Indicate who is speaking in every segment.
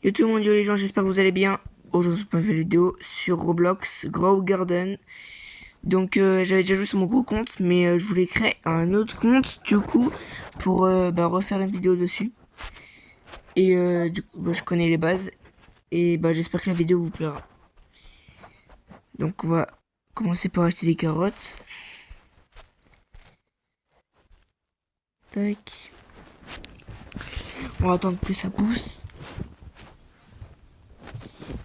Speaker 1: Yo tout le monde, yo les gens, j'espère que vous allez bien. Aujourd'hui, je fais une vidéo sur Roblox, Grow Garden. Donc, j'avais déjà joué sur mon gros compte, mais je voulais créer un autre compte, du coup, pour refaire une vidéo dessus. Et du coup, je connais les bases. Et j'espère que la vidéo vous plaira. Donc, on va commencer par acheter des carottes. Tac. On va attendre que ça pousse.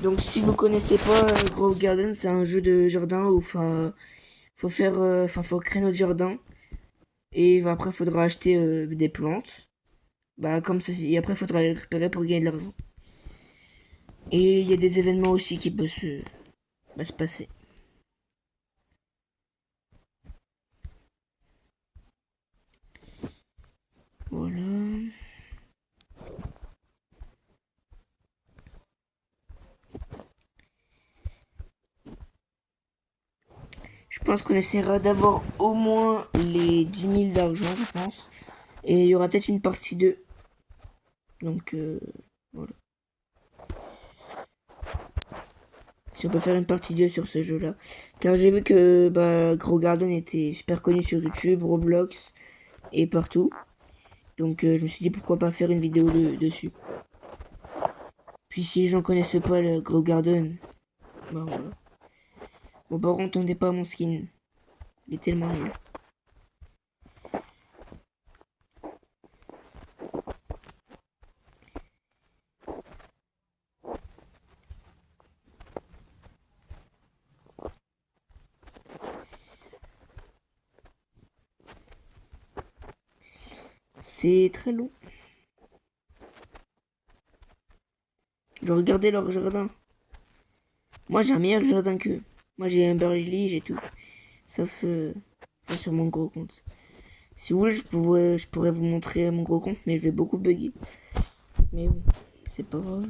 Speaker 1: Donc, si vous connaissez pas Grow Garden, c'est un jeu de jardin où faut créer notre jardin. Et après, il faudra acheter des plantes. Comme ceci. Et après, il faudra les récupérer pour gagner de l'argent. Et il y a des événements aussi qui peuvent se passer. Voilà. Je pense qu'on essaiera d'avoir au moins les 10 000 d'argent, je pense. Et il y aura peut-être une partie 2. Donc, voilà. Si on peut faire une partie 2 sur ce jeu-là. Car j'ai vu que Grow Garden était super connu sur YouTube, Roblox et partout. Donc, je me suis dit pourquoi pas faire une vidéo dessus. Puis si les gens connaissent pas le Grow Garden, voilà. Bon, par contre, on n'est pas mon skin. Il est tellement nul. C'est très long. Je regardais leur jardin. Moi, j'ai un meilleur jardin qu'eux. Moi, j'ai un Burley, j'ai tout. Sauf sur mon gros compte. Si vous voulez, je pourrais vous montrer mon gros compte, mais je vais beaucoup bugger. Mais bon, c'est pas grave.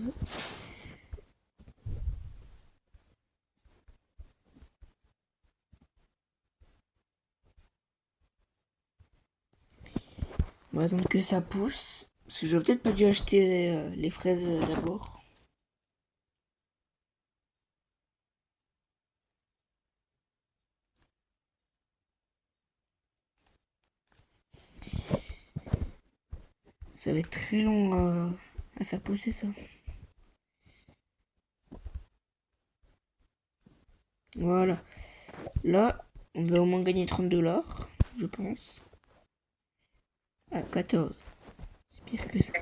Speaker 1: On va attendre que ça pousse. Parce que j'aurais peut-être pas dû acheter les fraises d'abord. Ça va être très long à faire pousser ça. Voilà. Là, on va au moins gagner 30 $, je pense. Ah, 14. C'est pire que ça.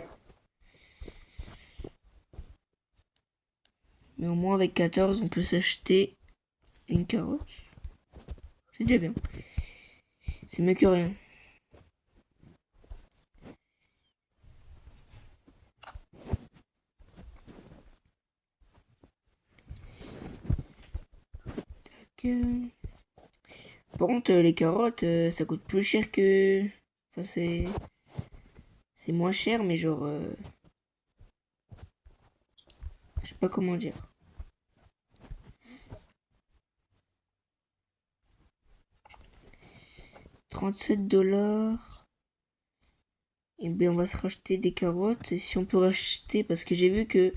Speaker 1: Mais au moins avec 14, on peut s'acheter une carotte. C'est déjà bien. C'est mieux que rien. Que... Par contre, les carottes, ça coûte plus cher que... Enfin, c'est moins cher, mais genre... je sais pas comment dire. 37 $. Et bien, on va se racheter des carottes. Et si on peut racheter... Parce que j'ai vu que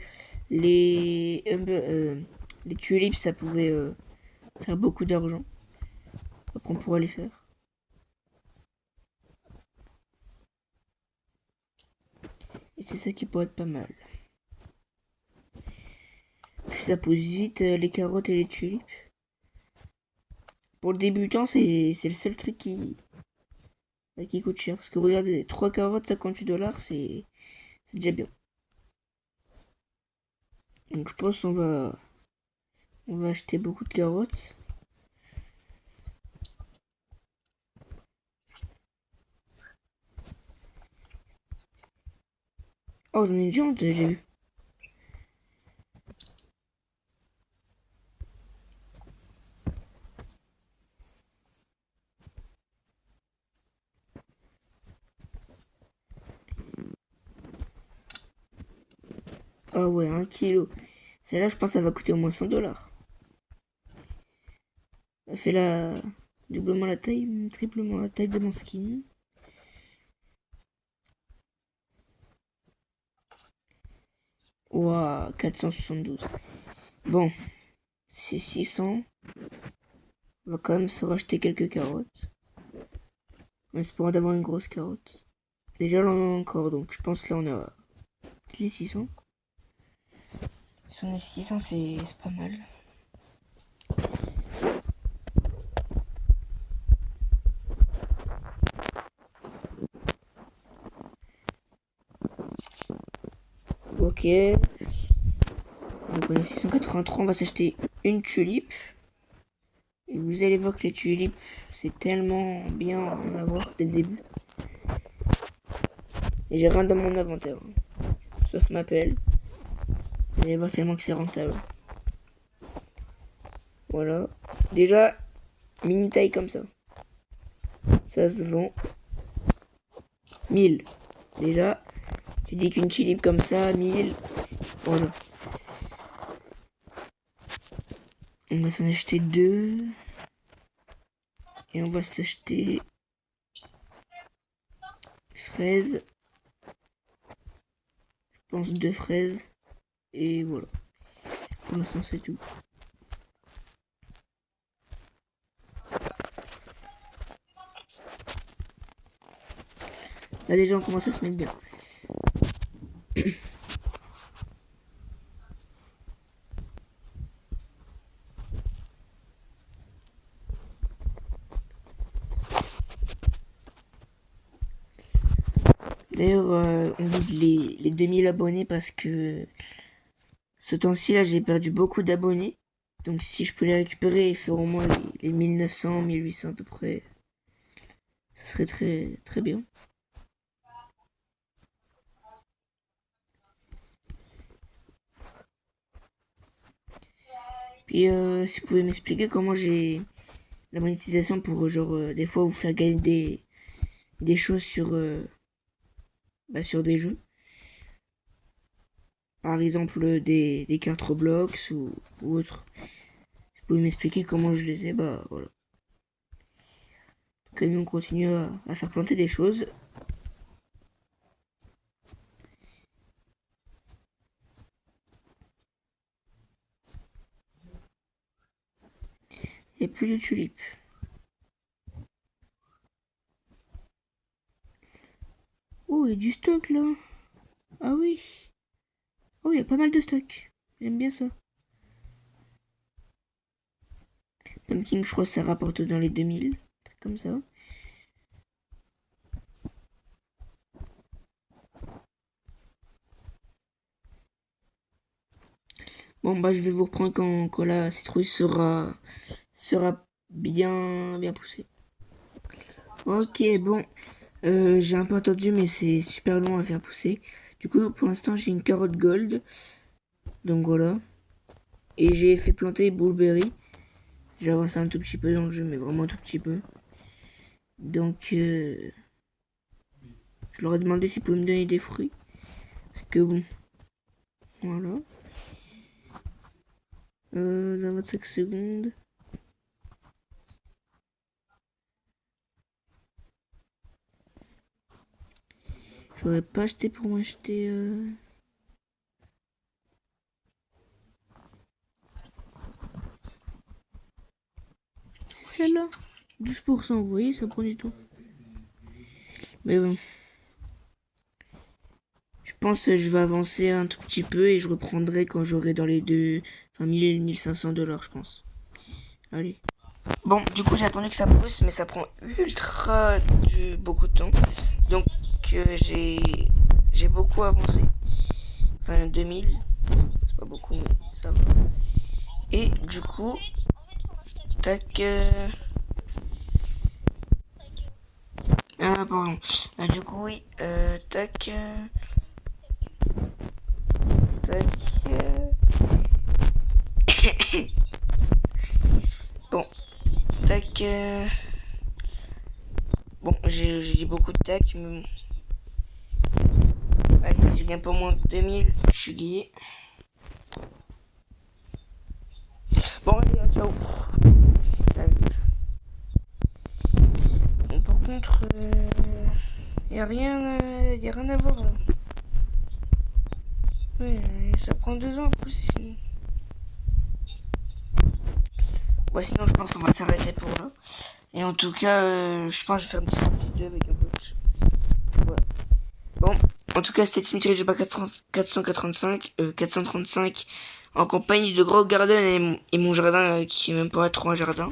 Speaker 1: les tulipes, ça pouvait faire beaucoup d'argent. Après, on pourra les faire. Et c'est ça qui pourrait être pas mal. Puis ça pousse vite, les carottes et les tulipes. Pour le débutant, c'est le seul truc qui coûte cher. Parce que regardez, 3 carottes, 58 $, c'est déjà bien. Donc je pense qu'on va acheter beaucoup de carottes. Oh, j'en ai une géante, j'ai vu. Ah ouais, 1 kilo. Celle-là, je pense que ça va coûter au moins 100 $. Elle fait doublement la taille, triplement la taille de mon skin. Ouah, 472. Bon, c'est 600. On va quand même se racheter quelques carottes. En espérant d'avoir une grosse carotte. Déjà, là, on en a encore, donc je pense que là, on a les 600. Si on a 600, c'est pas mal. Ok. Donc on a 683, on va s'acheter une tulipe. Et vous allez voir que les tulipes, c'est tellement bien en avoir dès le début. Et j'ai rien dans mon inventaire. Sauf ma pelle. Vous allez voir tellement que c'est rentable. Voilà. Déjà, mini taille comme ça. Ça se vend 1000. Déjà, tu dis qu'une tulipe comme ça, 1000. Voilà. On va s'en acheter 2. Et on va s'acheter fraises. Je pense 2 fraises. Et voilà. Pour l'instant, c'est tout. Là, déjà, on commence à se mettre bien. D'ailleurs, on vise les 2000 abonnés parce que ce temps-ci, là, j'ai perdu beaucoup d'abonnés. Donc, si je peux les récupérer et faire au moins les 1900, 1800 à peu près, ça serait très, très bien. Puis, si vous pouvez m'expliquer comment j'ai la monétisation pour, genre, des fois vous faire gagner des choses sur des jeux. Par exemple, des cartes Roblox ou autre. Si vous pouvez m'expliquer comment je les ai, bah voilà. Donc, nous, on continue à faire planter des choses. Il n'y a plus de tulipes. Oh, il y a du stock là. Ah oui. Oh, il y a pas mal de stock. J'aime bien ça. Pumpkin, je crois que ça rapporte dans les 2000. Truc comme ça. Bon, bah, je vais vous reprendre quand la citrouille sera bien poussée. Ok, bon. J'ai un peu entendu, mais c'est super long à faire pousser. Du coup, pour l'instant, j'ai une carotte gold. Donc voilà. Et j'ai fait planter Bullberry. J'ai avancé un tout petit peu dans le jeu, mais vraiment un tout petit peu. Donc, je leur ai demandé s'ils pouvaient me donner des fruits. Parce que bon. Voilà. Dans 25 secondes. J'aurais pas acheté pour m'acheter. C'est celle-là. 12%, vous voyez, ça prend du temps. Mais bon. Je pense que je vais avancer un tout petit peu et je reprendrai quand j'aurai dans les deux. Enfin, 1000 et 1500 $, je pense. Allez. Bon, du coup, j'ai attendu que ça pousse, mais ça prend beaucoup de temps. Donc, j'ai beaucoup avancé. Enfin, 2000. C'est pas beaucoup, mais ça va. Et du coup, tac. Ah, pardon. Ah, du coup, oui. Tac. Tac. Bon. Tac. Bon, j'ai dit beaucoup de tac, mais bon. Allez, si je gagne pas moins de 2000, je suis gay. Bon, allez, ciao. Bon, par contre, y a rien à voir là. Ouais, ça prend 2 ans à pousser sinon. Ouais, sinon je pense qu'on va s'arrêter pour là. Et en tout cas, je pense que je vais faire une petite partie 2 avec un coach. Voilà. Bon, en tout cas, c'était Team Tirage de 435 en compagnie de Gros Garden et mon jardin qui est même pas trop un jardin.